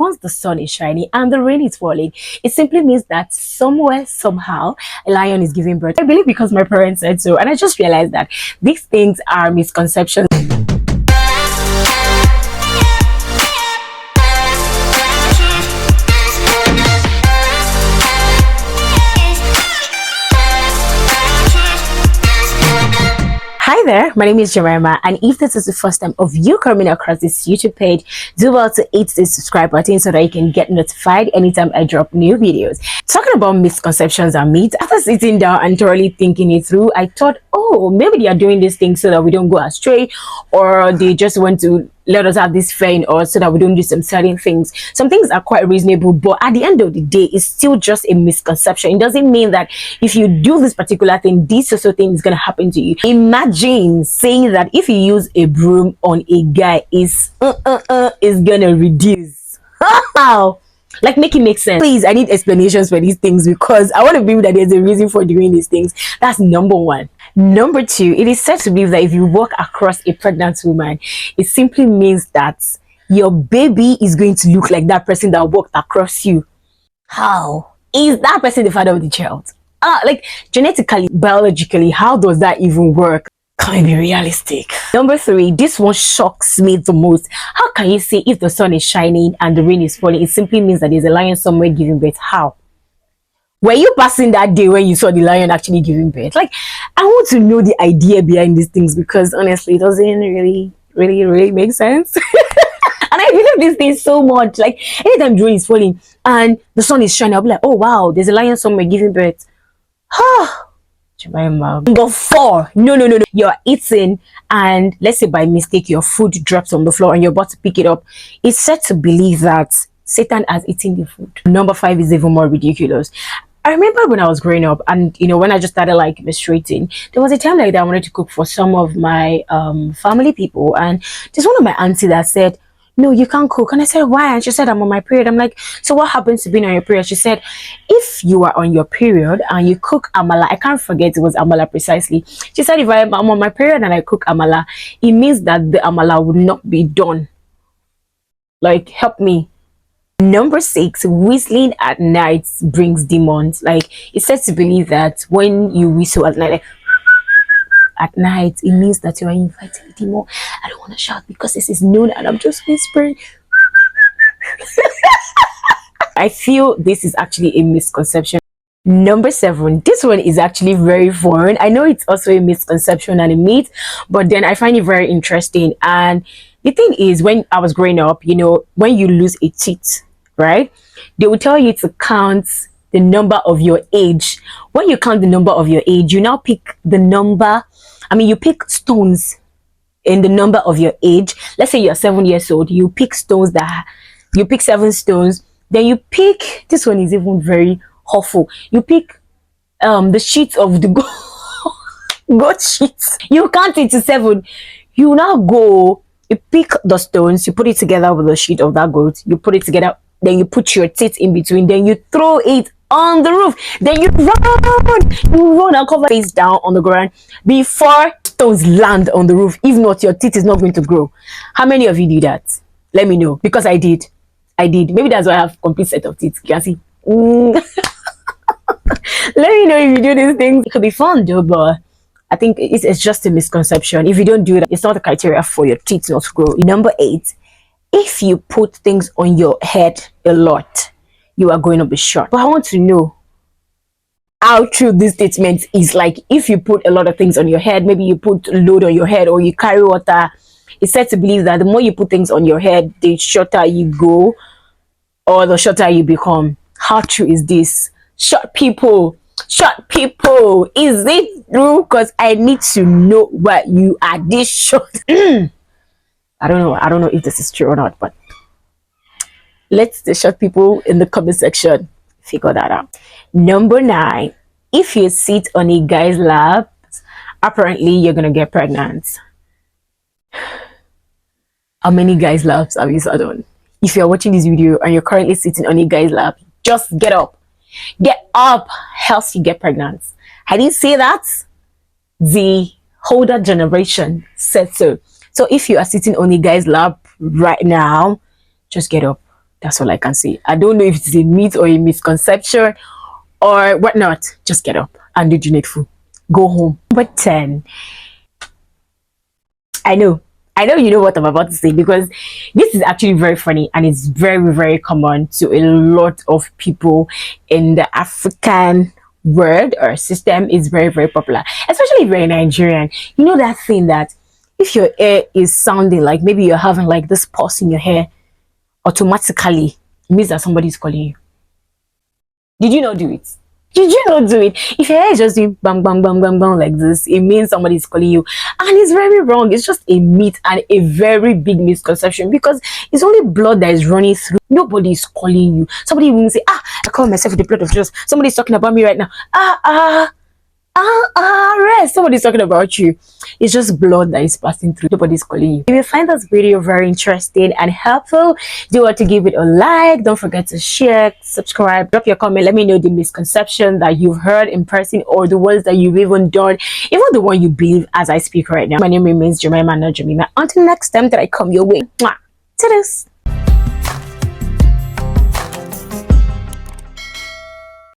once the sun is shining and the rain is falling, it simply means that somewhere, somehow, a lion is giving birth. I believe because my parents said so, and I just realized that these things are misconceptions. Hi there, my name is Jemima, and if this is the first time of you coming across this YouTube page, do well to hit the subscribe button so that you can get notified anytime I drop new videos. Talking about misconceptions and myths, after sitting down and thoroughly thinking it through, I thought, oh, maybe they are doing this thing so that we don't go astray, or they just want to let us have this fear in us so that we don't do some certain things. Some things are quite reasonable, but at the end of the day, it's still just a misconception. It doesn't mean that if you do this particular thing, this or so thing is going to happen to you. Imagine saying that if you use a broom on a guy, is gonna reduce. How? Like, make it make sense. Please, I need explanations for these things because I want to believe that there's a reason for doing these things. That's number one. Number two, it is said to believe that if you walk across a pregnant woman, it simply means that your baby is going to look like that person that walked across you. How? Is that person the father of the child? Like, genetically, biologically, how does that even work? Can we be realistic? Number three, this one shocks me the most. How can you say if the sun is shining and the rain is falling, it simply means that there's a lion somewhere giving birth? How? Were you passing that day when you saw the lion actually giving birth? Like, I want to know the idea behind these things because honestly, it doesn't really make sense. And I believe these things so much. Like, anytime the rain is falling and the sun is shining, I'll be like, oh wow, there's a lion somewhere giving birth. Number four, no, you're eating and let's say by mistake your food drops on the floor and you're about to pick it up. It's said to believe that Satan has eaten the food. Number five is even more ridiculous. I remember when I was growing up and when I just started like menstruating, there was a time like that I wanted to cook for some of my family people, and there's one of my auntie that said, no, you can't cook. And I said, why? And she said, I'm on my period. I'm like, so what happens to being on your period? She said, if you are on your period and you cook amala, I can't forget it was amala precisely. She said, if I'm on my period and I cook amala, it means that the amala would not be done. Like, help me. Number six, whistling at night brings demons. Like, it's said to believe that when you whistle at night, like, at night, it means that you are inviting a demon. I don't want to shout because this is noon and I'm just whispering. I feel this is actually a misconception. Number seven, this one is actually very foreign. I know it's also a misconception and a myth, but then I find it very interesting. And the thing is, when I was growing up, when you lose a teeth, right, they will tell you to count the number of your age. When you count the number of your age, you now pick the number. You pick stones in the number of your age. Let's say you're 7 years old. You pick stones you pick 7 stones. Then you pick, this one is even very awful. You pick the sheets of the goat sheets. You count it to 7. You now go, you pick the stones, you put it together with the sheet of that goat. You put it together. Then you put your teeth in between. Then you throw it on the roof. Then you run and cover face down on the ground before stones land on the roof. If not, your teeth is not going to grow. How many of you do that? Let me know, because I did. Maybe that's why I have a complete set of teeth. You can see. Let me know if you do these things. It could be fun though, but I think it's just a misconception. If you don't do that, it's not a criteria for your teeth not to grow. Number 8, if you put things on your head a lot, you are going to be short. But I want to know how true this statement is. Like, if you put a lot of things on your head, maybe you put a load on your head or you carry water, it's said to believe that the more you put things on your head, the shorter you go or the shorter you become. How true is this? Short people, is it true? Because I need to know why you are this short. I don't know if this is true or not, but let the short people in the comment section figure that out. Number 9, if you sit on a guy's lap, apparently you're gonna get pregnant. How many guys' laps have you sat on? If you're watching this video and you're currently sitting on a guy's lap, just get up. Get up, else you get pregnant. I didn't say that. The older generation said so. So if you are sitting on a guy's lap right now, just get up. That's all I can say. I don't know if it's a myth or a misconception or whatnot. Just get up and do the needful. Go home. Number 10. I know. I know you know what I'm about to say because this is actually very funny and it's very, very common to a lot of people in the African world or system. Is very, very popular, especially if you're a Nigerian. You know that thing that if your hair is sounding like maybe you're having like this pulse in your hair, automatically it means that somebody is calling you. Did you not do it? Did you not do it? If your hair is just doing bang bang bang bang bang like this, it means somebody is calling you. And it's very wrong. It's just a myth and a very big misconception because it's only blood that is running through. Nobody is calling you. Somebody will say, ah, I call myself with the blood of Jesus. Somebody is talking about me right now. Rest. Somebody's talking about you. It's just blood that is passing through. Nobody's calling you. If you find this video very interesting and helpful, do want to give it a like. Don't forget to share, subscribe, drop your comment. Let me know the misconception that you've heard in person or the ones that you've even done, even the one you believe as I speak right now. My name remains Jemima, not Jemima. Until next time that I come your way. Mwah. To this.